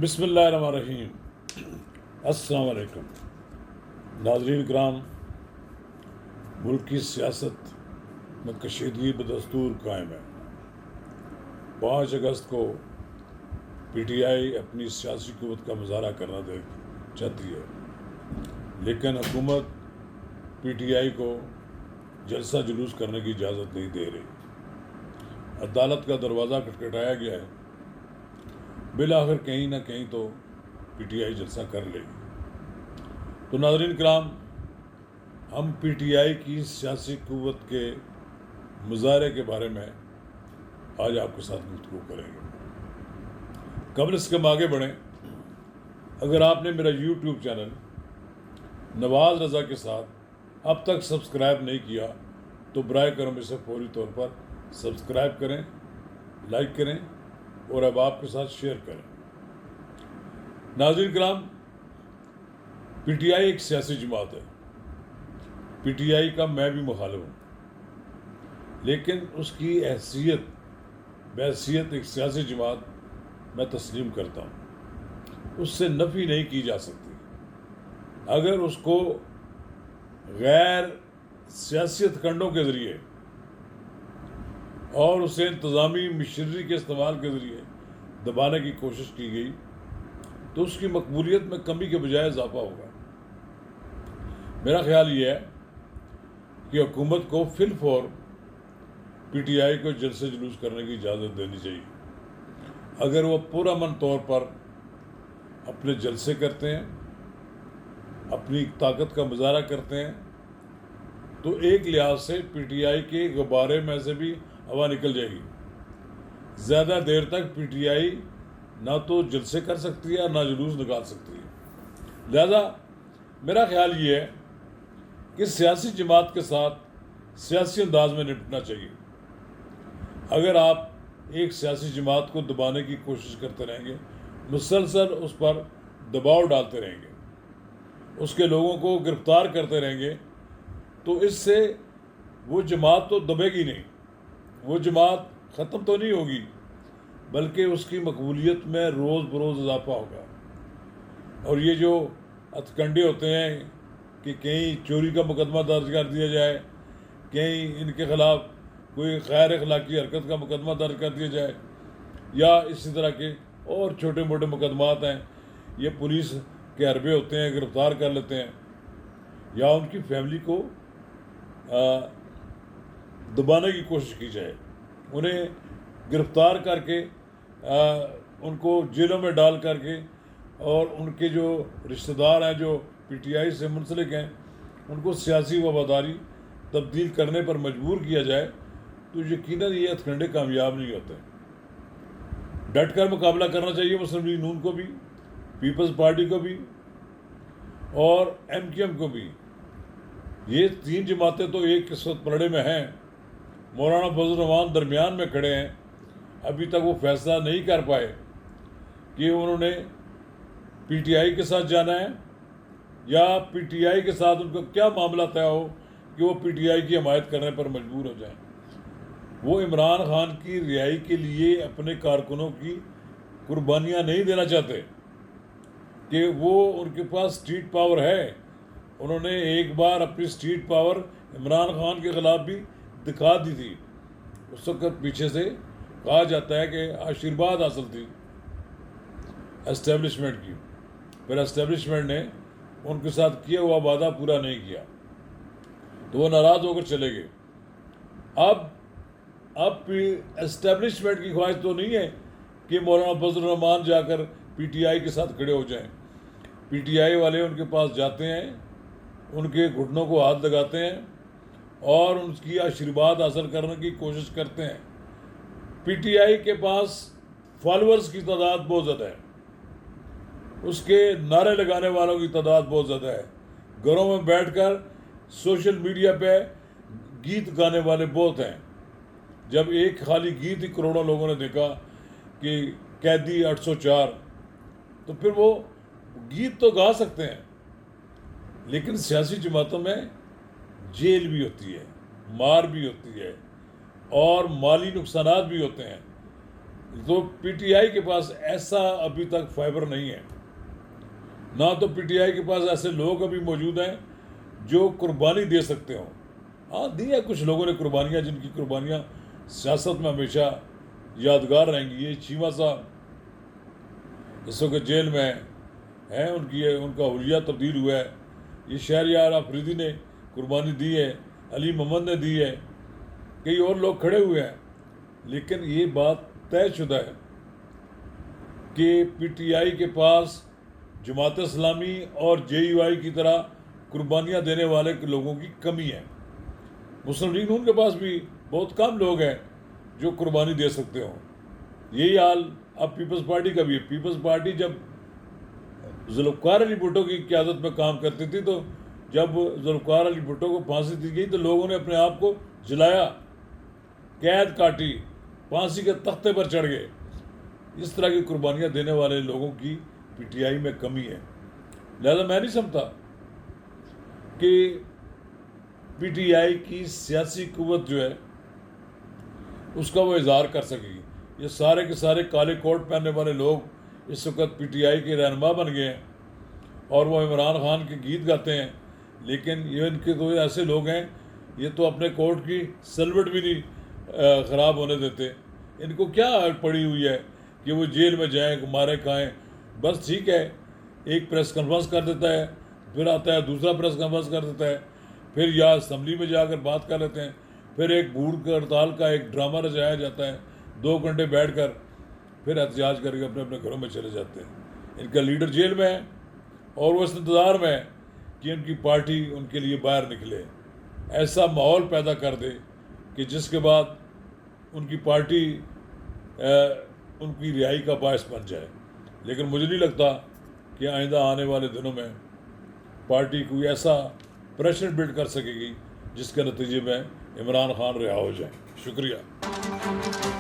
बिस्मिल्लाहिर्रहमानिर्रहीम। अस्सलाम वालेकुम। नाज़रीन किराम, मुल्क की सियासत में कशीदगी बदस्तूर कायम है। 5 अगस्त को PTI अपनी सियासी क़ुव्वत का मुज़ाहरा करना चाहती है, लेकिन हुकूमत PTI को जलसा जुलूस करने की इजाज़त नहीं दे रही। अदालत का दरवाज़ा खटखटाया गया है, बिलाखिर कहीं ना कहीं तो PTI जलसा कर लेगी। तो नाज़रीन किराम, हम PTI की सियासी क़ुव्वत के मुज़ाहरे के बारे में आज आपके साथ गुफ्तगू करेंगे। कबल इसके हम आगे बढ़ें, अगर आपने मेरा YouTube चैनल नवाज़ रज़ा के साथ अब तक सब्सक्राइब नहीं किया तो बराए करम इसे फौरी तौर पर सब्सक्राइब करें, लाइक करें और अब आपके साथ शेयर करें। नाज़रीन किराम, PTI एक सियासी जमात है। PTI का मैं भी मुखालिफ हूँ, लेकिन उसकी हैसियत एक सियासी जमात मैं तस्लीम करता हूँ। उससे नफ़ी नहीं की जा सकती। अगर उसको गैर सियासी हथकंडों के ज़रिए और उसे इंतज़ामी मशीनरी के इस्तेमाल के ज़रिए दबाने की कोशिश की गई तो उसकी मकबूलियत में कमी के बजाय इजाफा होगा। मेरा ख्याल ये है कि हुकूमत को फिलफौर PTI को जलसे जुलूस करने की इजाज़त देनी चाहिए। अगर वो पुरअमन तौर पर अपने जलसे करते हैं, अपनी ताकत का मुज़ाहरा करते हैं, तो एक लिहाज से PTI के गुब्बारे में से भी हवा निकल जाएगी। ज़्यादा देर तक PTI ना तो जलसे कर सकती है ना जुलूस निकाल सकती है। लिहाजा मेरा ख्याल ये है कि सियासी जमात के साथ सियासी अंदाज में निपटना चाहिए। अगर आप एक सियासी जमात को दबाने की कोशिश करते रहेंगे, मुसलसल उस पर दबाव डालते रहेंगे, उसके लोगों को गिरफ्तार करते रहेंगे, तो इससे वो जमात तो दबेगी नहीं, वो जमात ख़त्म तो नहीं होगी, बल्कि उसकी मकबूलियत में रोज़ बरोज़ इजाफा होगा। और ये जो हथकंडे होते हैं कि कहीं चोरी का मुकदमा दर्ज कर दिया जाए, कहीं इनके ख़िलाफ़ कोई गैर अखलाकी हरकत का मुकदमा दर्ज कर दिया जाए, या इसी तरह के और छोटे मोटे मुकदमात हैं, ये पुलिस के हरबे होते हैं, गिरफ़्तार कर लेते हैं, या उनकी फैमिली को दबाने की कोशिश की जाए, उन्हें गिरफ़्तार करके उनको जेलों में डाल करके, और उनके जो रिश्तेदार हैं जो PTI से मुंसलिक हैं उनको सियासी वफादारी तब्दील करने पर मजबूर किया जाए, तो यकीनन ये हथकंडे कामयाब नहीं होते। डट कर मुकाबला करना चाहिए मुस्लिम लीग नून को भी, पीपल्स पार्टी को भी और MQM को भी। ये 3 जमातें तो एक इस वक्त पलड़े में हैं। मौलाना फजल रहमान दरमियान में खड़े हैं। अभी तक वो फैसला नहीं कर पाए कि उन्होंने PTI के साथ जाना है या PTI के साथ उनका क्या मामला तय हो कि वो PTI की हमायत करने पर मजबूर हो जाएं। वो इमरान खान की रिहाई के लिए अपने कारकुनों की कुर्बानियाँ नहीं देना चाहते कि वो उनके पास स्ट्रीट पावर है। उन्होंने एक बार अपनी स्ट्रीट पावर इमरान खान के ख़िलाफ़ भी दिखा दी थी। उस वक्त पीछे से कहा जाता है कि आशीर्वाद हासिल थी एस्टेब्लिशमेंट की, फिर एस्टेब्लिशमेंट ने उनके साथ किया हुआ वादा पूरा नहीं किया तो वो नाराज़ होकर चले गए। अब एस्टेब्लिशमेंट की ख्वाहिश तो नहीं है कि मौलाना फजल रहमान जाकर PTI के साथ खड़े हो जाएं। PTI वाले उनके पास जाते हैं, उनके घुटनों को हाथ लगाते हैं और उनकी आशीर्वाद हासिल करने की कोशिश करते हैं। PTI के पास फॉलोअर्स की तादाद बहुत ज़्यादा है, उसके नारे लगाने वालों की तादाद बहुत ज़्यादा है, घरों में बैठकर सोशल मीडिया पे गीत गाने वाले बहुत हैं। जब एक खाली गीत ही करोड़ों लोगों ने देखा कि कैदी 804, तो फिर वो गीत तो गा सकते हैं, लेकिन सियासी जमातों में जेल भी होती है, मार भी होती है और माली नुकसानात भी होते हैं। तो पीटीआई के पास ऐसा अभी तक फाइबर नहीं है, ना तो पीटीआई के पास ऐसे लोग अभी मौजूद हैं जो कुर्बानी दे सकते हों। हाँ, दी है कुछ लोगों ने कुर्बानियाँ, जिनकी कुर्बानियाँ सियासत में हमेशा यादगार रहेंगी। ये चीमा साहब इस वक्त जेल में हैं, उनका हुलिया तब्दील हुआ है। ये शहरयार अफरीदी ने कुर्बानी दी है, अली मोहम्मद ने दी है, कई और लोग खड़े हुए हैं। लेकिन ये बात तयशुदा है कि पीटीआई के पास जमात इस्लामी और जेयूआई की तरह कुर्बानियाँ देने वाले लोगों की कमी है। मुस्लिम लीग नून के पास भी बहुत कम लोग हैं जो कुर्बानी दे सकते हों। यही हाल अब पीपल्स पार्टी का भी है। पीपल्स पार्टी जब जुल्फ़िकार अली भुट्टो की क़यादत में काम करती थी, तो जब जुल्फ़िकार अली भुट्टो को फांसी दी गई तो लोगों ने अपने आप को जलाया, कैद काटी, फांसी के तख्ते पर चढ़ गए। इस तरह की कुर्बानियाँ देने वाले लोगों की पीटीआई में कमी है। लिहाजा मैं नहीं समझता कि पीटीआई की सियासी कुव्वत जो है उसका वो इजहार कर सकेगी। ये सारे के सारे काले कोट पहनने वाले लोग इस वक्त पीटीआई के रहनुमा बन गए हैं और वो इमरान खान के गीत गाते हैं। लेकिन ये इनके तो ऐसे लोग हैं, ये तो अपने कोर्ट की सलवट भी नहीं ख़राब होने देते। इनको क्या पड़ी हुई है कि वो जेल में जाएं, मारे खाएं। बस ठीक है, एक प्रेस कॉन्फ्रेंस कर देता है, फिर आता है दूसरा प्रेस कॉन्फ्रेंस कर देता है, फिर या असम्बली में जाकर बात कर लेते हैं, फिर एक भूख हड़ताल का एक ड्रामा रचाया जाता है, 2 घंटे बैठकर फिर एहतजाज करके अपने अपने घरों में चले जाते हैं। इनका लीडर जेल में है और वो इस इंतज़ार में है कि उनकी पार्टी उनके लिए बाहर निकले, ऐसा माहौल पैदा कर दे कि जिसके बाद उनकी पार्टी उनकी रिहाई का बायस बन जाए। लेकिन मुझे नहीं लगता कि आइंदा आने वाले दिनों में पार्टी कोई ऐसा प्रेशर बिल्ड कर सकेगी जिसके नतीजे में इमरान खान रिहा हो जाए। शुक्रिया।